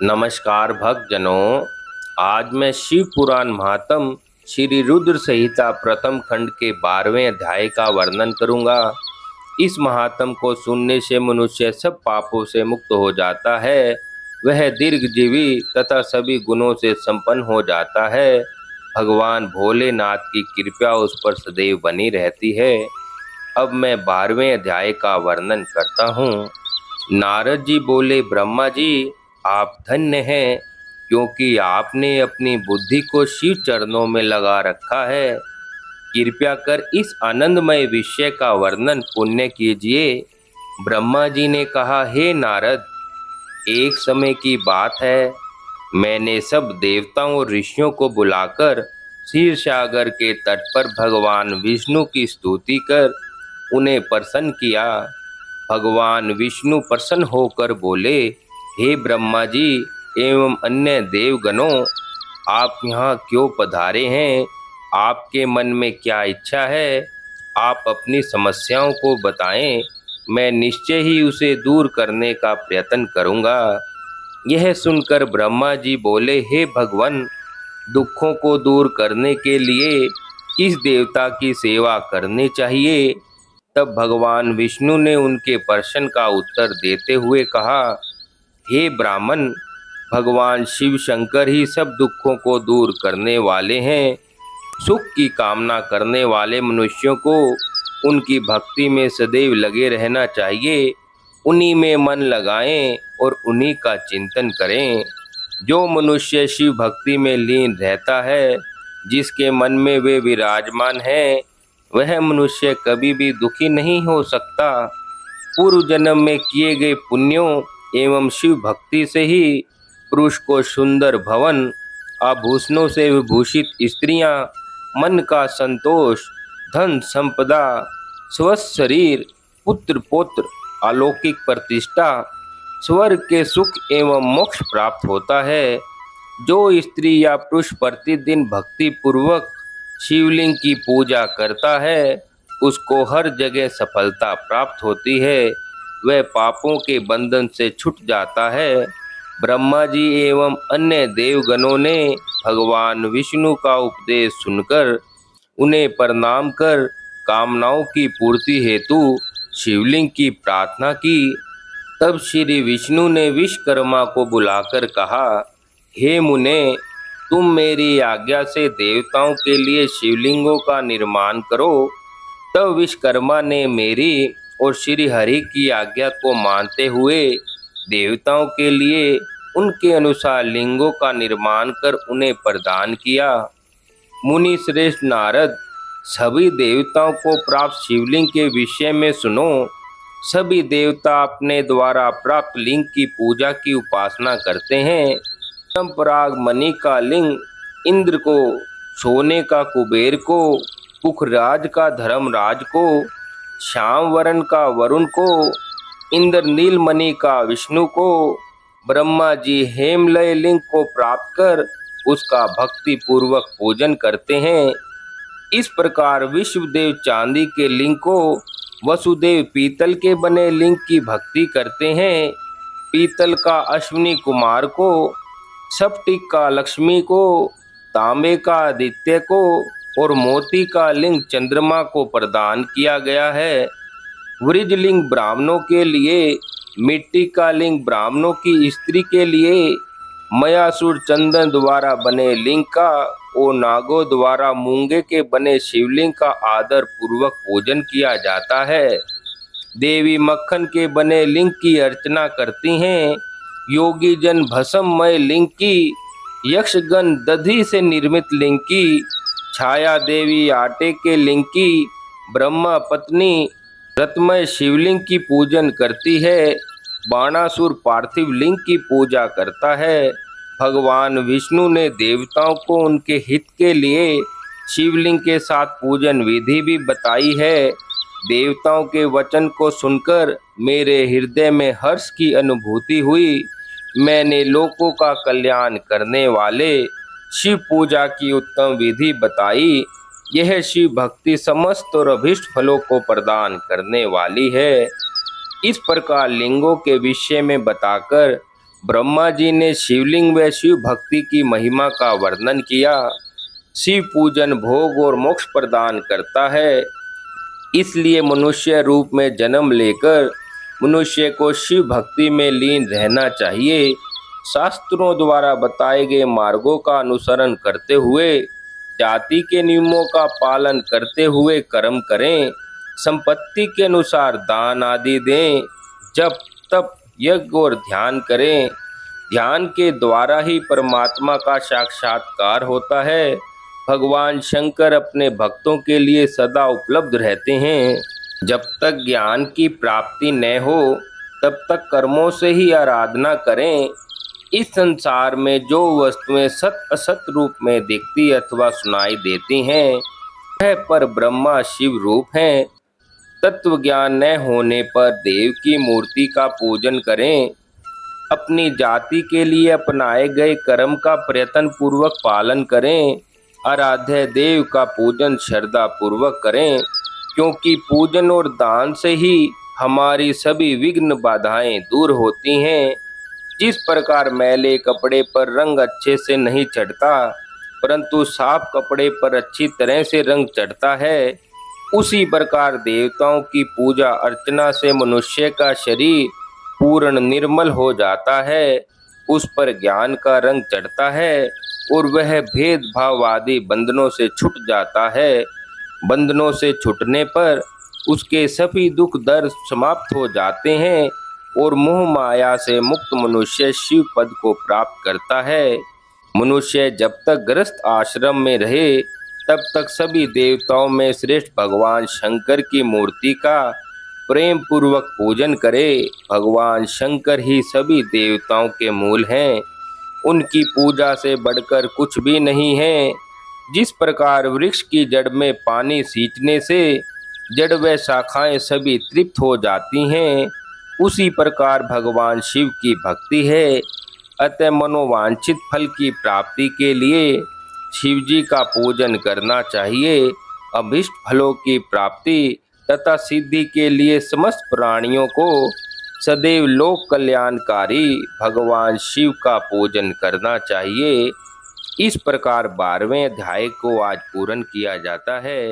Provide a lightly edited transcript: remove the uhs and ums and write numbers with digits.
नमस्कार भक्तजनों। आज मैं शिव पुराण महात्म श्री रुद्र संहिता प्रथम खंड के 12वें अध्याय का वर्णन करूंगा। इस महात्म को सुनने से मनुष्य सब पापों से मुक्त हो जाता है। वह दीर्घजीवी तथा सभी गुणों से संपन्न हो जाता है। भगवान भोलेनाथ की कृपा उस पर सदैव बनी रहती है। अब मैं 12वें अध्याय का वर्णन करता हूँ। नारद जी बोले, ब्रह्मा जी आप धन्य हैं, क्योंकि आपने अपनी बुद्धि को शिव चरणों में लगा रखा है। कृपया कर इस आनंदमय विषय का वर्णन पुण्य कीजिए। ब्रह्मा जी ने कहा, हे नारद, एक समय की बात है, मैंने सब देवताओं और ऋषियों को बुलाकर क्षीर सागर के तट पर भगवान विष्णु की स्तुति कर उन्हें प्रसन्न किया। भगवान विष्णु प्रसन्न होकर बोले, हे ब्रह्मा जी एवं अन्य देवगणों, आप यहाँ क्यों पधारे हैं? आपके मन में क्या इच्छा है? आप अपनी समस्याओं को बताएं, मैं निश्चय ही उसे दूर करने का प्रयत्न करूँगा। यह सुनकर ब्रह्मा जी बोले, हे भगवान, दुखों को दूर करने के लिए किस देवता की सेवा करनी चाहिए? तब भगवान विष्णु ने उनके प्रश्न का उत्तर देते हुए कहा, हे ब्राह्मण, भगवान शिव शंकर ही सब दुखों को दूर करने वाले हैं। सुख की कामना करने वाले मनुष्यों को उनकी भक्ति में सदैव लगे रहना चाहिए। उन्हीं में मन लगाएं और उन्हीं का चिंतन करें। जो मनुष्य शिव भक्ति में लीन रहता है, जिसके मन में वे विराजमान हैं, वह मनुष्य कभी भी दुखी नहीं हो सकता। पूर्व जन्म में किए गए पुण्यों एवं शिव भक्ति से ही पुरुष को सुंदर भवन, आभूषणों से विभूषित स्त्रियां, मन का संतोष, धन संपदा, स्वस्थ शरीर, पुत्र पौत्र, अलौकिक प्रतिष्ठा, स्वर्ग के सुख एवं मोक्ष प्राप्त होता है। जो स्त्री या पुरुष प्रतिदिन भक्ति पूर्वक शिवलिंग की पूजा करता है, उसको हर जगह सफलता प्राप्त होती है। वह पापों के बंधन से छूट जाता है। ब्रह्मा जी एवं अन्य देवगणों ने भगवान विष्णु का उपदेश सुनकर उन्हें प्रणाम कर कामनाओं की पूर्ति हेतु शिवलिंग की प्रार्थना की। तब श्री विष्णु ने विश्वकर्मा को बुलाकर कहा, हे मुने, तुम मेरी आज्ञा से देवताओं के लिए शिवलिंगों का निर्माण करो। तब विश्वकर्मा ने मेरी और श्री हरि की आज्ञा को मानते हुए देवताओं के लिए उनके अनुसार लिंगों का निर्माण कर उन्हें प्रदान किया। मुनि श्रेष्ठ नारद, सभी देवताओं को प्राप्त शिवलिंग के विषय में सुनो। सभी देवता अपने द्वारा प्राप्त लिंग की पूजा की उपासना करते हैं। परम मणि का लिंग इंद्र को, सोने का कुबेर को, पुखराज का धर्मराज को, श्याम वरण का वरुण को, इंद्र नीलमणि का विष्णु को, ब्रह्मा जी हेमलय लिंग को प्राप्त कर उसका भक्ति पूर्वक पूजन करते हैं। इस प्रकार विश्वदेव चांदी के लिंग को, वसुदेव पीतल के बने लिंग की भक्ति करते हैं। पीतल का अश्विनी कुमार को, स्फटिक का लक्ष्मी को, तांबे का आदित्य को और मोती का लिंग चंद्रमा को प्रदान किया गया है। वृजलिंग ब्राह्मणों के लिए, मिट्टी का लिंग ब्राह्मणों की स्त्री के लिए, मयासुर चंदन द्वारा बने लिंग का और नागों द्वारा मूंगे के बने शिवलिंग का आदर पूर्वक पूजन किया जाता है। देवी मक्खन के बने लिंग की अर्चना करती हैं। योगी जन भस्ममय लिंग की, यक्षगण दधि से निर्मित लिंग की, छाया देवी आटे के लिंग की, ब्रह्मा पत्नी रत्नमय शिवलिंग की पूजन करती है। बाणासुर पार्थिव लिंग की पूजा करता है। भगवान विष्णु ने देवताओं को उनके हित के लिए शिवलिंग के साथ पूजन विधि भी बताई है। देवताओं के वचन को सुनकर मेरे हृदय में हर्ष की अनुभूति हुई। मैंने लोकों का कल्याण करने वाले शिव पूजा की उत्तम विधि बताई। यह शिव भक्ति समस्त और अभीष्ट फलों को प्रदान करने वाली है। इस प्रकार लिंगों के विषय में बताकर ब्रह्मा जी ने शिवलिंग व शिव भक्ति की महिमा का वर्णन किया। शिव पूजन भोग और मोक्ष प्रदान करता है, इसलिए मनुष्य रूप में जन्म लेकर मनुष्य को शिव भक्ति में लीन रहना चाहिए। शास्त्रों द्वारा बताए गए मार्गों का अनुसरण करते हुए जाति के नियमों का पालन करते हुए कर्म करें, संपत्ति के अनुसार दान आदि दें, जप तप यज्ञ और ध्यान करें। ध्यान के द्वारा ही परमात्मा का साक्षात्कार होता है। भगवान शंकर अपने भक्तों के लिए सदा उपलब्ध रहते हैं। जब तक ज्ञान की प्राप्ति न हो तब तक कर्मों से ही आराधना करें। इस संसार में जो वस्तुएं सत असत रूप में दिखती अथवा सुनाई देती हैं वह पर ब्रह्मा शिव रूप हैं। तत्व ज्ञान न होने पर देव की मूर्ति का पूजन करें। अपनी जाति के लिए अपनाए गए कर्म का प्रयत्न पूर्वक पालन करें। आराध्य देव का पूजन श्रद्धा पूर्वक करें, क्योंकि पूजन और दान से ही हमारी सभी विघ्न बाधाएं दूर होती हैं। जिस प्रकार मैले कपड़े पर रंग अच्छे से नहीं चढ़ता, परंतु साफ कपड़े पर अच्छी तरह से रंग चढ़ता है, उसी प्रकार देवताओं की पूजा अर्चना से मनुष्य का शरीर पूर्ण निर्मल हो जाता है, उस पर ज्ञान का रंग चढ़ता है और वह भेदभाव आदि बंधनों से छूट जाता है। बंधनों से छूटने पर उसके सभी दुख दर्द समाप्त हो जाते हैं और मोह माया से मुक्त मनुष्य शिव पद को प्राप्त करता है। मनुष्य जब तक गृहस्थ आश्रम में रहे तब तक सभी देवताओं में श्रेष्ठ भगवान शंकर की मूर्ति का प्रेम पूर्वक पूजन करे। भगवान शंकर ही सभी देवताओं के मूल हैं, उनकी पूजा से बढ़कर कुछ भी नहीं है। जिस प्रकार वृक्ष की जड़ में पानी सींचने से जड़ व शाखाएं सभी तृप्त हो जाती हैं, उसी प्रकार भगवान शिव की भक्ति है। अतः मनोवांछित फल की प्राप्ति के लिए शिव जी का पूजन करना चाहिए। अभीष्ट फलों की प्राप्ति तथा सिद्धि के लिए समस्त प्राणियों को सदैव लोक कल्याणकारी भगवान शिव का पूजन करना चाहिए। इस प्रकार 12वें अध्याय को आज पूर्ण किया जाता है।